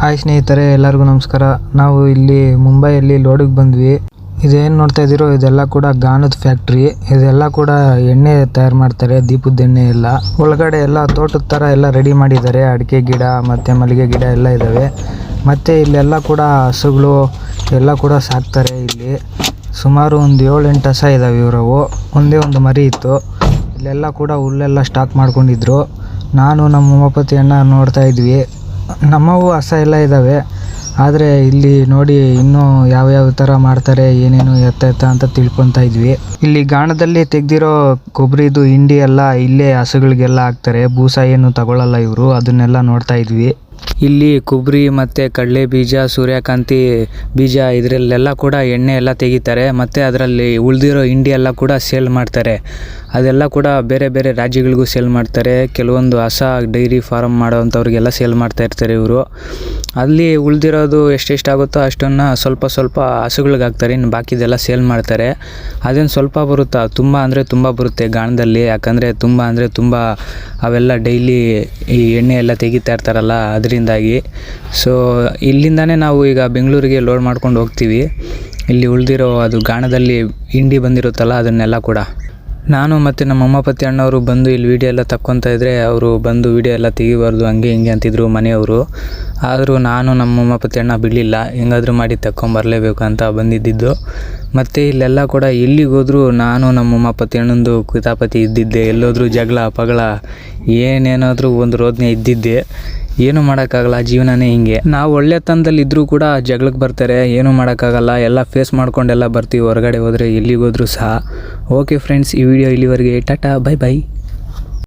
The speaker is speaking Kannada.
ಹಾಯ್ ಸ್ನೇಹಿತರೆ, ಎಲ್ಲರಿಗೂ ನಮಸ್ಕಾರ. ನಾವು ಇಲ್ಲಿ ಮುಂಬೈಯಲ್ಲಿ ಲೋಡಿಗೆ ಬಂದ್ವಿ. ಇದೇನು ನೋಡ್ತಾ ಇದ್ದೀರೋ ಇದೆಲ್ಲ ಕೂಡ ಗಾಣದ ಫ್ಯಾಕ್ಟ್ರಿ. ಇದೆಲ್ಲ ಕೂಡ ಎಣ್ಣೆ ತಯಾರು ಮಾಡ್ತಾರೆ, ದೀಪದ ಎಣ್ಣೆ ಎಲ್ಲ. ಒಳಗಡೆ ಎಲ್ಲ ತೋಟದ ಥರ ಎಲ್ಲ ರೆಡಿ ಮಾಡಿದ್ದಾರೆ. ಅಡಿಕೆ ಗಿಡ ಮತ್ತು ಮಲ್ಲಿಗೆ ಗಿಡ ಎಲ್ಲ ಇದ್ದಾವೆ. ಮತ್ತು ಇಲ್ಲೆಲ್ಲ ಕೂಡ ಹಸುಗಳು ಎಲ್ಲ ಕೂಡ ಸಾಕ್ತಾರೆ. ಇಲ್ಲಿ ಸುಮಾರು ಒಂದು 7-8 ಹಸ ಇದ್ದಾವೆ. ಇವರವು ಒಂದೇ ಒಂದು ಮರಿ ಇತ್ತು. ಇಲ್ಲೆಲ್ಲ ಕೂಡ ಹುಲ್ಲೆಲ್ಲ ಸ್ಟಾಕ್ ಮಾಡ್ಕೊಂಡಿದ್ರು. ನಾನು ನಮ್ಮ ಉಮಾಪತಿ ಅಣ್ಣ ನೋಡ್ತಾ ಇದ್ವಿ. ನಮ್ಮವು ಹಸ ಎಲ್ಲ ಇದ್ದಾವೆ. ಆದರೆ ಇಲ್ಲಿ ನೋಡಿ ಇನ್ನೂ ಯಾವ್ಯಾವ ಥರ ಮಾಡ್ತಾರೆ, ಏನೇನು ಎತ್ತ ಅಂತ ತಿಳ್ಕೊತಾ ಇದ್ವಿ. ಇಲ್ಲಿ ಗಾಣದಲ್ಲಿ ತೆಗ್ದಿರೋ ಕೊಬ್ಬರಿದು ಹಿಂಡಿ ಎಲ್ಲ ಇಲ್ಲೇ ಹಸುಗಳಿಗೆಲ್ಲ ಹಾಕ್ತಾರೆ. ಬೂಸ ಏನು ತಗೊಳ್ಳಲ್ಲ ಇವರು. ಅದನ್ನೆಲ್ಲ ನೋಡ್ತಾ ಇದ್ವಿ. ಇಲ್ಲಿ ಕೊಬ್ಬರಿ ಮತ್ತು ಕಡಲೆ ಬೀಜ, ಸೂರ್ಯಕಾಂತಿ ಬೀಜ ಇದರಲ್ಲೆಲ್ಲ ಕೂಡ ಎಣ್ಣೆ ಎಲ್ಲ ತೆಗಿತಾರೆ. ಮತ್ತು ಅದರಲ್ಲಿ ಉಳಿದಿರೋ ಹಿಂಡಿ ಎಲ್ಲ ಕೂಡ ಸೇಲ್ ಮಾಡ್ತಾರೆ. ಅದೆಲ್ಲ ಕೂಡ ಬೇರೆ ಬೇರೆ ರಾಜ್ಯಗಳಿಗೂ ಸೇಲ್ ಮಾಡ್ತಾರೆ. ಕೆಲವೊಂದು ಹಸ ಡೈರಿ ಫಾರಮ್ ಮಾಡೋವಂಥವ್ರಿಗೆಲ್ಲ ಸೇಲ್ ಮಾಡ್ತಾ ಇರ್ತಾರೆ ಇವರು. ಅಲ್ಲಿ ಉಳಿದಿರೋದು ಎಷ್ಟೆಷ್ಟಾಗುತ್ತೋ ಅಷ್ಟನ್ನು ಸ್ವಲ್ಪ ಸ್ವಲ್ಪ ಹಸುಗಳಿಗೆ ಹಾಕ್ತಾರೆ. ಇನ್ನು ಬಾಕಿದೆಲ್ಲ ಸೇಲ್ ಮಾಡ್ತಾರೆ. ಅದೇನು ಸ್ವಲ್ಪ ಬರುತ್ತಾ, ತುಂಬ ಅಂದರೆ ತುಂಬ ಬರುತ್ತೆ ಗಾಣದಲ್ಲಿ. ಯಾಕಂದರೆ ತುಂಬ ಅವೆಲ್ಲ ಡೈಲಿ ಈ ಎಣ್ಣೆ ಎಲ್ಲ ತೆಗಿತಾ ಇರ್ತಾರಲ್ಲ, ಅದರಿಂದಾಗಿ. ಸೊ ಇಲ್ಲಿಂದನೇ ನಾವು ಈಗ ಬೆಂಗಳೂರಿಗೆ ಲೋಡ್ ಮಾಡ್ಕೊಂಡು ಹೋಗ್ತೀವಿ. ಇಲ್ಲಿ ಉಳಿದಿರೋ ಅದು ಗಾಣದಲ್ಲಿ ಹಿಂಡಿ ಬಂದಿರುತ್ತಲ್ಲ, ಅದನ್ನೆಲ್ಲ ಕೂಡ ನಾನು ಮತ್ತು ನಮ್ಮ ಉಮಾಪತಿ ಅಣ್ಣವರು ಬಂದು ಇಲ್ಲಿ ವೀಡಿಯೋ ಎಲ್ಲ ತಕ್ಕೊತಾ ಇದ್ದರೆ ಅವರು ಬಂದು ವೀಡಿಯೋ ಎಲ್ಲ ತೆಗಿಬಾರ್ದು ಹಂಗೆ ಹಿಂಗೆ ಅಂತಿದ್ರು ಮನೆಯವರು. ಆದರೂ ನಾನು ನಮ್ಮ ಉಮಾಪತಿ ಅಣ್ಣ ಬಿಡಲಿಲ್ಲ, ಹೆಂಗಾದರೂ ಮಾಡಿ ತಕ್ಕೊಂಬರಲೇಬೇಕು ಅಂತ ಬಂದಿದ್ದು. ಮತ್ತು ಇಲ್ಲೆಲ್ಲ ಕೂಡ ಎಲ್ಲಿಗೆ ಹೋದರೂ ನಾನು ನಮ್ಮ ಉಮಾಪತಿ ಅಣ್ಣಂದು ಕಿತಾಪತಿ ಇದ್ದಿದ್ದೆ. ಎಲ್ಲೋದ್ರೂ ಜಗಳ ಪಗಳ ಏನೇನಾದರೂ ಒಂದು ರೋದನೆ ಇದ್ದಿದ್ದೆ. ಏನೂ ಮಾಡೋಕ್ಕಾಗಲ್ಲ, ಜೀವನನೇ ಹಿಂಗೆ. ನಾವು ಒಳ್ಳೆತನದಲ್ಲಿ ಇದ್ದರೂ ಕೂಡ ಜಗಳಕ್ಕೆ ಬರ್ತಾರೆ. ಏನೂ ಮಾಡೋಕ್ಕಾಗಲ್ಲ, ಎಲ್ಲ ಫೇಸ್ ಮಾಡ್ಕೊಂಡೆಲ್ಲ ಬರ್ತೀವಿ ಹೊರಗಡೆ ಹೋದರೆ, ಎಲ್ಲಿಗೆ ಹೋದ್ರೂ ಸಹ. ಓಕೆ ಫ್ರೆಂಡ್ಸ್, ಈ ವಿಡಿಯೋ ಇಲ್ಲಿವರೆಗೆ. Tata, bye bye.